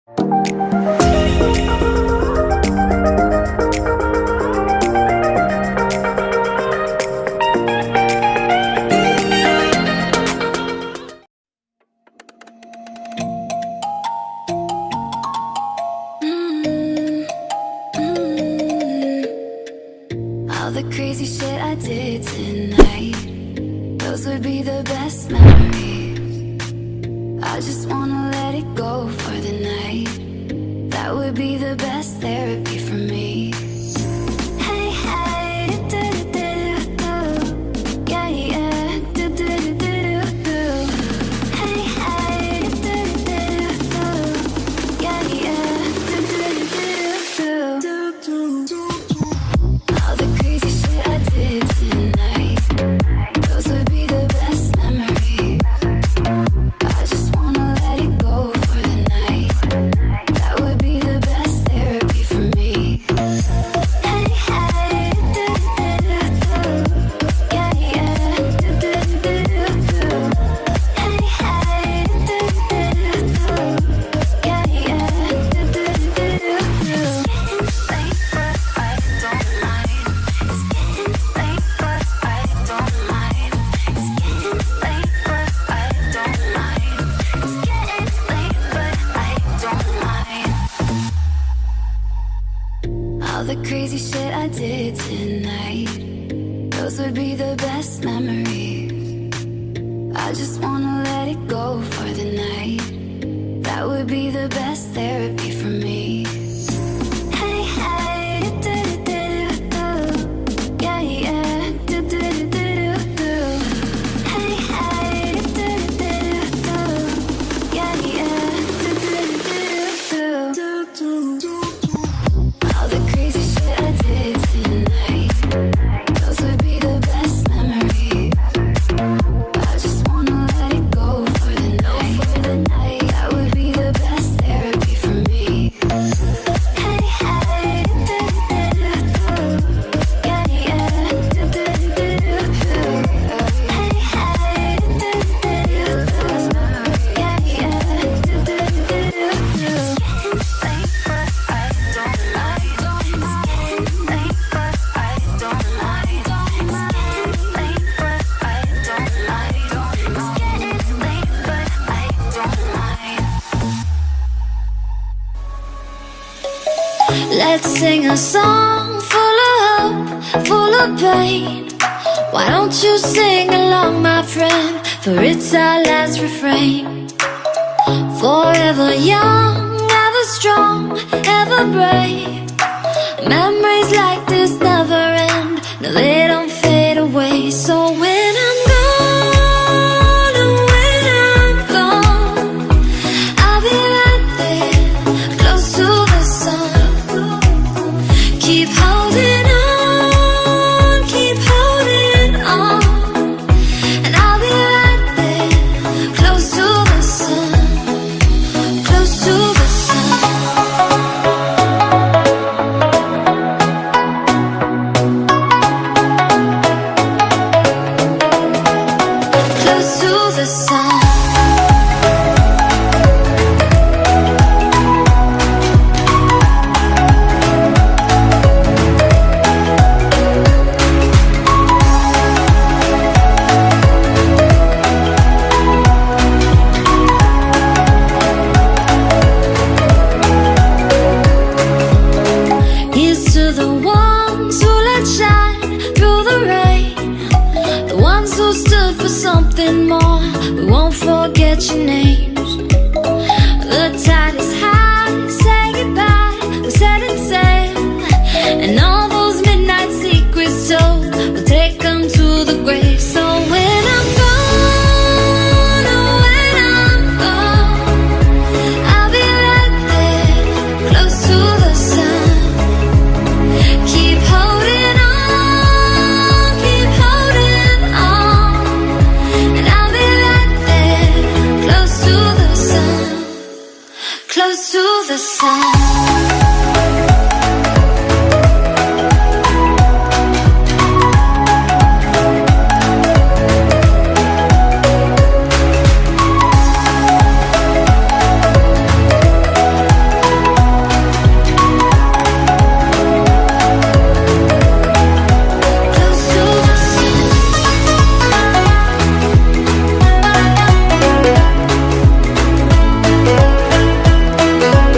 All the crazy shit I did tonight, those would be the best memories. I just wanna let it go for the night. That would be the best therapy for me. Hey, hey, do-do-do-do-do. Yeah, yeah, do-do-do-do-do. Hey, hey, do-do-do-do-do. Yeah, yeah, do-do-do-do-do. All the crazy shit I did tonight, those would be the best memories. I just wanna let it go for the night. That would be the best therapy for me. Hey, hey, do-do-do-do-do. Yeah, yeah, do-do-do-do-do. Hey, hey, do-do-do-do-do. Yeah, yeah, do-do-do-do-do. Late, but I don't mind. It's getting late, but I don't mind. It's getting late, but I don't mind. It's getting late, but I don't mind. All the crazy shit I did tonight, those would be the best memories. I just wanna let it go for the night. That would be the best therapy for me. Hey, hey, do-do-do-do-do. Yeah, yeah, do-do-do-do-do. Hey, hey, do-do-do-do-do. Yeah, yeah, do-do-do-do-do. All the crazy shit I did tonight, those would be the best memories. I just wanna let it go for the night. That would be the best therapy for me. Hey, hey, do-do-do-do-do. Yeah, yeah, do-do-do-do-do. Hey, hey, do-do-do-do-do. Yeah, yeah, do-do-do-do-do. Late, but I don't mind. It's getting late, but I don't mind. It's getting late, but I don't mind. It's getting late, but I don't mind. Let's sing a song full of hope, full of pain. Why don't you sing along, my friend? For it's our last refrain. Forever young, ever strong, ever brave. Memories like this never end. No, they don't fade away. So when I'm gone, oh, when I'm gone, I'll be right there, close to the sun. Keep holding on, keep holding on. And I'll be right there, close to the sun, close to the sun. Close to the sun. Here's to the ones who let shine through the rain, the ones who stood for something more. We won't forget your names. The tide is high, say goodbye, we're setting sail. And all those midnight secrets told, we'll take them to the grave. So when I'm gone, oh, when I'm gone, I'll be right there, close to the sun. Keep holding on, keep holding on. And I'll be right there, close to the sun, close to the sun.